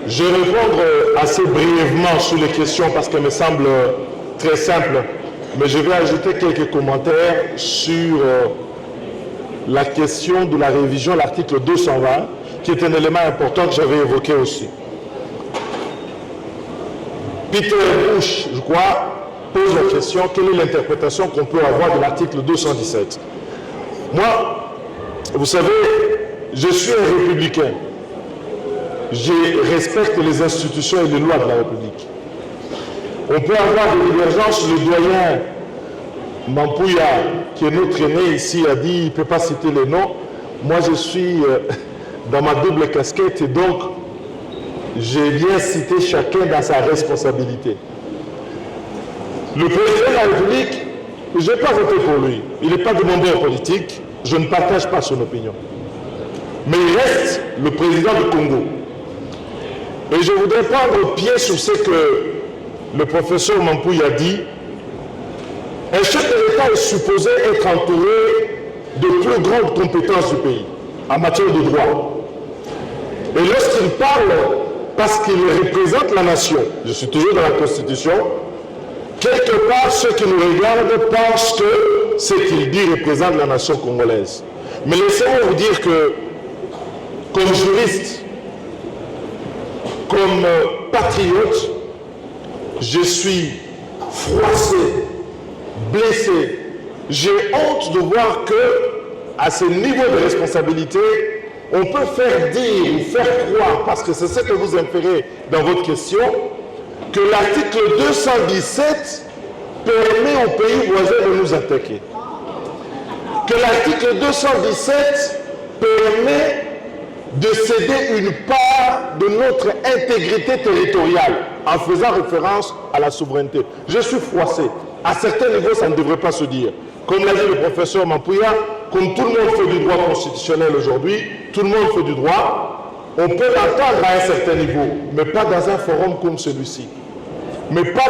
Je vais répondre assez brièvement sur les questions parce qu'elles me semblent très simples, mais je vais ajouter quelques commentaires sur la question de la révision de l'article 220, qui est un élément important que j'avais évoqué aussi. Peter Bush, je crois, pose la question, quelle est l'interprétation qu'on peut avoir de l'article 217? Moi, vous savez, je suis un républicain. Je respecte les institutions et les lois de la République. On peut avoir des divergences. Le doyen Mampouya, qui est notre aîné ici, a dit, il ne peut pas citer les noms. Moi, je suis dans ma double casquette et donc, j'ai bien cité chacun dans sa responsabilité. Le président de la République, je n'ai pas voté pour lui. Il n'est pas de mon bord politique. Je ne partage pas son opinion. Mais il reste le président du Congo. Et je voudrais prendre pied sur ce que le professeur Mampouya a dit. Un chef de l'État est supposé être entouré de plus grandes compétences du pays en matière de droit. Et lorsqu'il parle, parce qu'il représente la nation, je suis toujours dans la Constitution, quelque part ceux qui nous regardent pensent que ce qu'il dit représente la nation congolaise. Mais laissez-moi vous dire que, comme juriste, comme patriote, je suis froissé, blessé. J'ai honte de voir que, à ce niveau de responsabilité, on peut faire dire ou faire croire, parce que c'est ce que vous inférez dans votre question, que l'article 217 permet aux pays voisins de nous attaquer. Que l'article 217 permet de céder une part de notre intégrité territoriale en faisant référence à la souveraineté. Je suis froissé. À certains niveaux, ça ne devrait pas se dire. Comme l'a dit le professeur Mampouya, comme tout le monde fait du droit constitutionnel aujourd'hui, tout le monde fait du droit, on peut l'entendre à un certain niveau, mais pas dans un forum comme celui-ci. Mais pas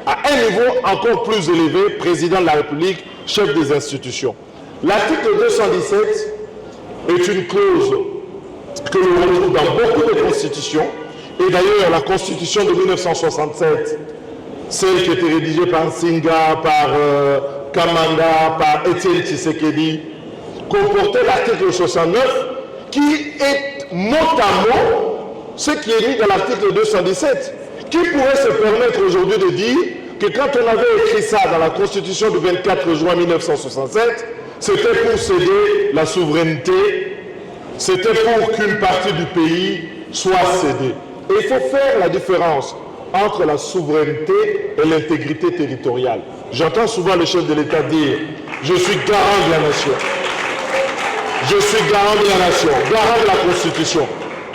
à un niveau encore plus élevé, président de la République, chef des institutions. L'article 217 est une clause que l'on retrouve dans beaucoup de constitutions, et d'ailleurs la constitution de 1967, celle qui a été rédigée par Nsinga, par Kamanda, par Etienne Tshisekedi, comportait l'article 69, qui est mot à mot ce qui est mis dans l'article 217. Qui pourrait se permettre aujourd'hui de dire que quand on avait écrit ça dans la constitution du 24 juin 1967, c'était pour céder la souveraineté, c'était pour qu'une partie du pays soit cédée. Et il faut faire la différence entre la souveraineté et l'intégrité territoriale. J'entends souvent le chef de l'État dire « Je suis garant de la nation. Je suis garant de la nation, garant de la Constitution. »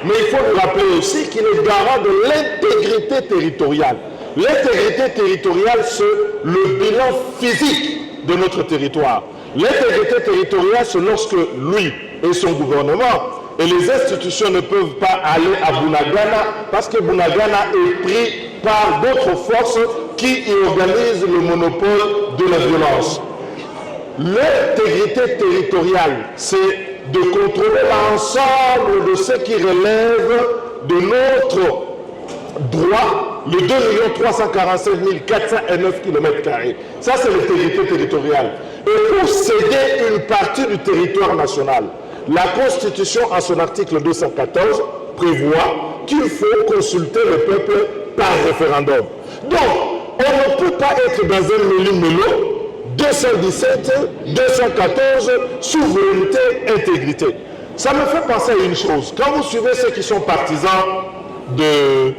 Mais il faut nous rappeler aussi qu'il est garant de l'intégrité territoriale. L'intégrité territoriale, c'est le bilan physique de notre territoire. L'intégrité territoriale, c'est lorsque lui et son gouvernement et les institutions ne peuvent pas aller à Bunagana parce que Bunagana est pris par d'autres forces qui y organisent le monopole de la violence. L'intégrité territoriale, c'est de contrôler l'ensemble de ce qui relève de notre droit, le 2 347 409 km². Ça, c'est l'intégrité territoriale. Et pour céder une partie du territoire national, la Constitution, en son article 214, prévoit qu'il faut consulter le peuple par référendum. Donc, on ne peut pas être dans un méli-mélo 217, 214, souveraineté, intégrité. Ça me fait penser à une chose. Quand vous suivez ceux qui sont partisans de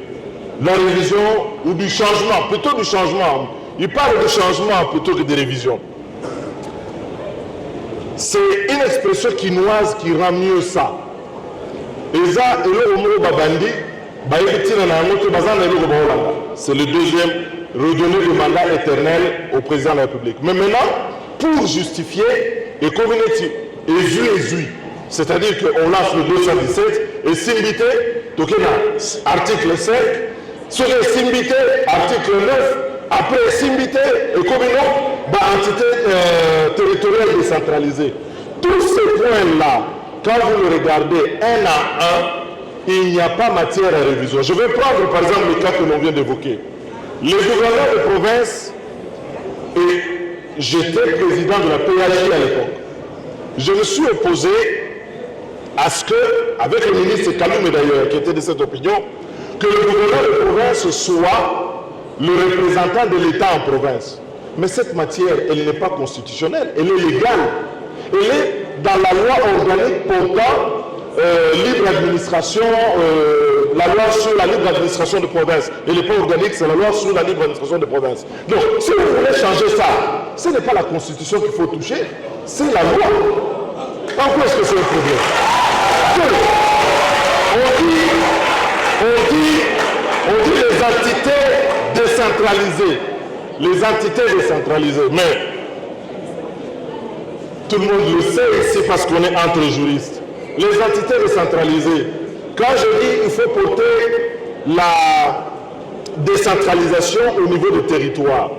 la révision ou du changement, plutôt du changement, ils parlent de changement plutôt que de révision. C'est une expression quinoise qui rend mieux ça. C'est le deuxième, redonner le mandat éternel au président de la République. Mais maintenant, pour justifier, et comme il est c'est-à-dire qu'on lance le 217 et Simbité, donc il y a article 5, sur les Simbité, article 9, après Simbité et comme entité territoriale décentralisée. Tous ces points-là, quand vous le regardez un à un, il n'y a pas matière à révision. Je vais prendre par exemple le cas que l'on vient d'évoquer. Les gouverneurs de province, et j'étais président de la PAJ à l'époque, je me suis opposé à ce que, avec le ministre Kaloumé d'ailleurs, qui était de cette opinion, que le gouverneur de province soit le représentant de l'État en province. Mais cette matière, elle n'est pas constitutionnelle, elle est légale. Elle est dans la loi organique portant libre administration, la loi sur la libre administration de province. Elle n'est pas organique, c'est la loi sur la libre administration de province. Donc, si vous voulez changer ça, ce n'est pas la Constitution qu'il faut toucher, c'est la loi. En quoi est-ce que c'est un problème? On dit les entités décentralisées. Les entités décentralisées. Mais tout le monde le sait ici parce qu'on est entre juristes. Les entités décentralisées. Quand je dis qu'il faut porter la décentralisation au niveau du territoire,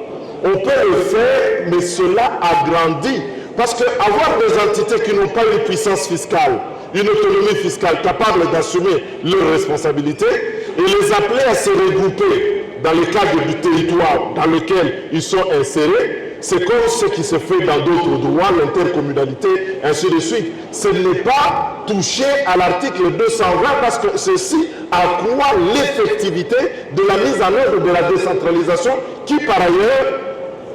on peut le faire, mais cela agrandit. Parce qu'avoir des entités qui n'ont pas une puissance fiscale, une autonomie fiscale capable d'assumer leurs responsabilités et les appeler à se regrouper dans le cadre du territoire dans lequel ils sont insérés, c'est comme ce qui se fait dans d'autres droits, l'intercommunalité, ainsi de suite. Ce n'est pas touché à l'article 220 parce que ceci accroît l'effectivité de la mise en œuvre de la décentralisation qui par ailleurs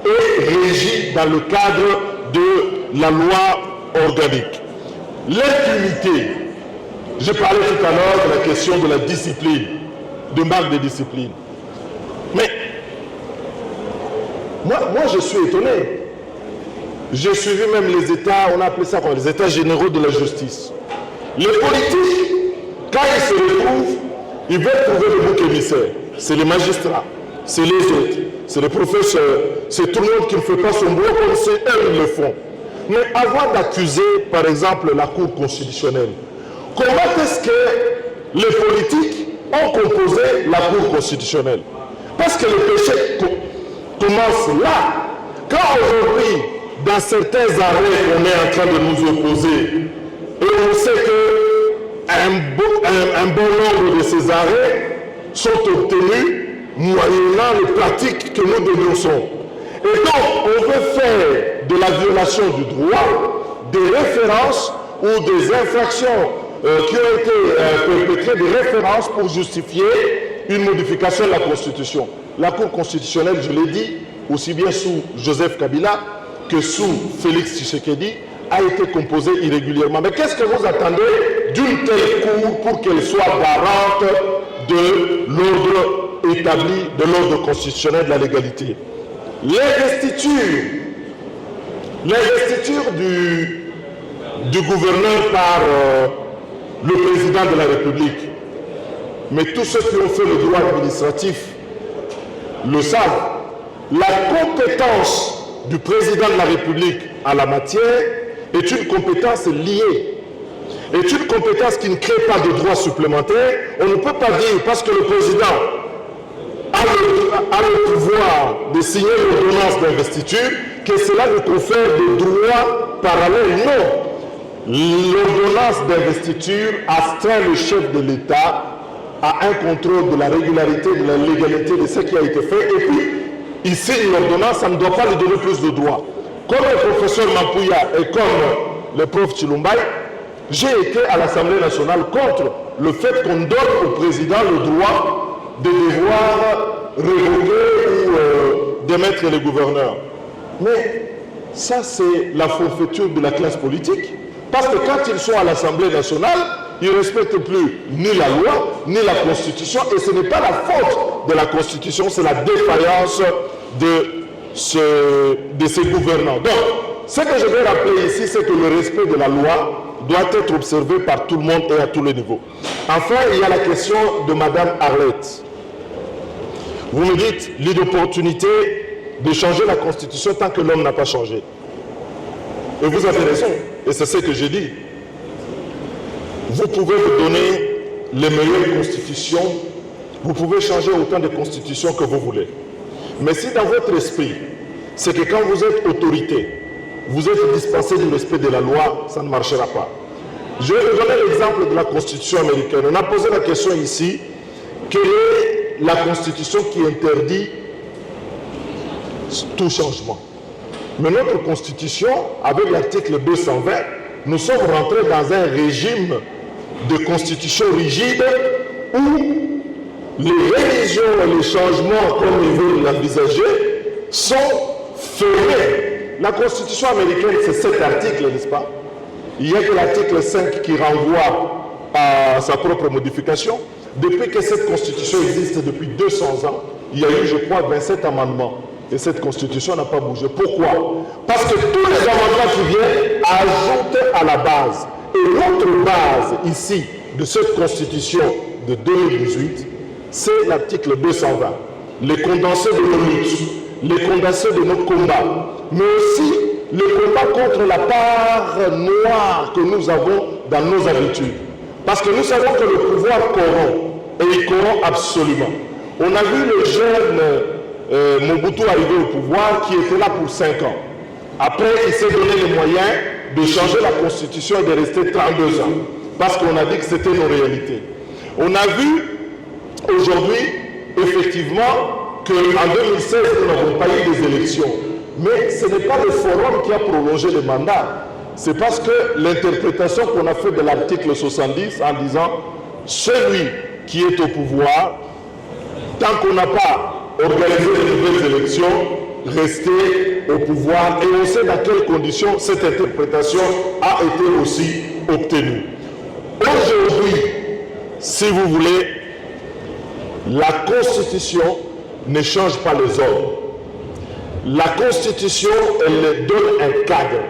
est régie dans le cadre de la loi organique. L'impunité, je parlais tout à l'heure de la question de la discipline, de manque de discipline. Mais moi je suis étonné. J'ai suivi même les États, on a appelé ça les États généraux de la justice. Les politiques, quand ils se retrouvent, ils veulent trouver le bouc émissaire. C'est les magistrats, c'est les autres, c'est les professeurs, c'est tout le monde qui ne fait pas son boulot comme c'est eux qui le font. Mais avant d'accuser, par exemple, la Cour constitutionnelle, comment est-ce que les politiques ont composé la Cour constitutionnelle? Parce que le péché commence là. Quand aujourd'hui, dans certains arrêts qu'on est en train de nous opposer, et on sait qu'un bon nombre de ces arrêts sont obtenus moyennant les pratiques que nous dénonçons. Et donc, on veut faire de la violation du droit des références ou des infractions qui ont été perpétrées, des références pour justifier une modification de la Constitution. La Cour constitutionnelle, je l'ai dit, aussi bien sous Joseph Kabila que sous Félix Tshisekedi, a été composée irrégulièrement. Mais qu'est-ce que vous attendez d'une telle Cour pour qu'elle soit garante de l'ordre établi, de l'ordre constitutionnel de la légalité? L'investiture du gouverneur par le président de la République. Mais tous ceux qui ont fait le droit administratif le savent. La compétence du président de la République en la matière est une compétence liée. Est une compétence qui ne crée pas de droits supplémentaires. On ne peut pas dire parce que le président a le pouvoir de signer l'ordonnance d'investiture que cela lui confère des droits parallèles. Non. L'ordonnance d'investiture astreint le chef de l'État à un contrôle de la régularité, de la légalité de ce qui a été fait. Et puis, il signe l'ordonnance, ça ne doit pas lui donner plus de droits. Comme le professeur Mampouya et comme le prof Chilumbaï, j'ai été à l'Assemblée nationale contre le fait qu'on donne au président le droit de devoir révoquer ou démettre les gouverneurs. Mais ça, c'est la forfaiture de la classe politique. Parce que quand ils sont à l'Assemblée nationale, ils ne respectent plus ni la loi, ni la Constitution. Et ce n'est pas la faute de la Constitution, c'est la défaillance de ces gouvernants. Donc, ce que je vais rappeler ici, c'est que le respect de la loi doit être observé par tout le monde et à tous les niveaux. Enfin, il y a la question de Mme Arlette. Vous me dites l'inopportunité de changer la Constitution tant que l'homme n'a pas changé. Et vous avez raison, et c'est ce que j'ai dit. Vous pouvez vous donner les meilleures constitutions, vous pouvez changer autant de constitutions que vous voulez. Mais si dans votre esprit, c'est que quand vous êtes autorité, vous êtes dispensé du respect de la loi, ça ne marchera pas. Je vais vous donner l'exemple de la Constitution américaine. On a posé la question ici, quelle est la Constitution qui interdit tout changement? Mais notre Constitution, avec l'article 220, nous sommes rentrés dans un régime de constitution rigide où les révisions et les changements, comme ils veulent l'envisager, sont fermés. La Constitution américaine, c'est 7 articles, n'est-ce pas? Il n'y a que l'article 5 qui renvoie à sa propre modification. Depuis que cette Constitution existe depuis 200 ans, il y a eu, je crois, 27 amendements. Et cette Constitution n'a pas bougé. Pourquoi? Parce que tous les amendements qui viennent ajoutent à la base. Et l'autre base, ici, de cette Constitution de 2018, c'est l'article 220. Les condensés de nos luttes, les condensés de nos combats, mais aussi le combat contre la part noire que nous avons dans nos habitudes. Parce que nous savons que le pouvoir corrompt, et il corrompt absolument. On a vu le jeune Mobutu arriver au pouvoir qui était là pour 5 ans. Après, il s'est donné les moyens de changer la constitution et de rester 32 ans. Parce qu'on a dit que c'était nos réalités. On a vu aujourd'hui, effectivement, qu'en 2016, nous n'avons pas eu des élections. Mais ce n'est pas le forum qui a prolongé le mandat. C'est parce que l'interprétation qu'on a faite de l'article 70 en disant celui qui est au pouvoir, tant qu'on n'a pas organisé de nouvelles élections, rester au pouvoir. Et on sait dans quelles conditions cette interprétation a été aussi obtenue. Aujourd'hui, si vous voulez, la Constitution ne change pas les hommes. La Constitution, elle donne un cadre.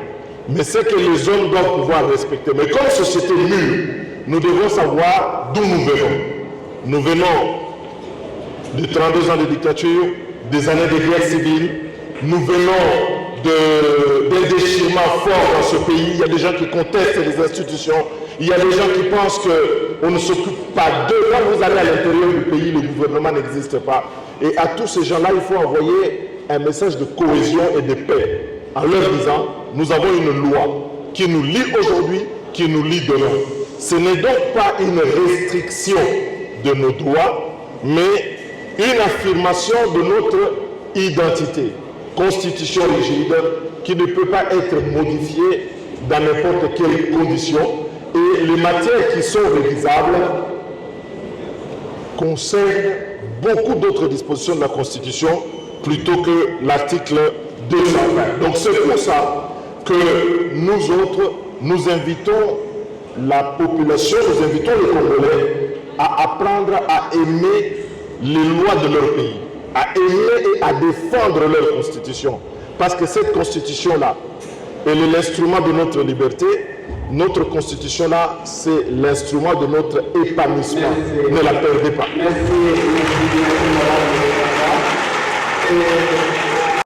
Mais c'est que les hommes doivent pouvoir respecter. Mais comme société mûre, nous devons savoir d'où nous venons. Nous venons de 32 ans de dictature, des années de guerre civile. Nous venons d'un déchirement fort dans ce pays. Il y a des gens qui contestent les institutions. Il y a des gens qui pensent qu'on ne s'occupe pas d'eux. Quand vous allez à l'intérieur du pays, le gouvernement n'existe pas. Et à tous ces gens-là, il faut envoyer un message de cohésion et de paix en leur disant, nous avons une loi qui nous lie aujourd'hui, qui nous lie demain. Ce n'est donc pas une restriction de nos droits, mais une affirmation de notre identité. Constitution rigide qui ne peut pas être modifiée dans n'importe quelle condition. Et les matières qui sont révisables concernent beaucoup d'autres dispositions de la Constitution plutôt que l'article 220. Donc c'est pour ça que nous autres, nous invitons la population, nous invitons les Congolais à apprendre à aimer les lois de leur pays, à aimer et à défendre leur constitution. Parce que cette constitution-là, elle est l'instrument de notre liberté. Notre constitution-là, c'est l'instrument de notre épanouissement. Ne la perdez pas. Merci.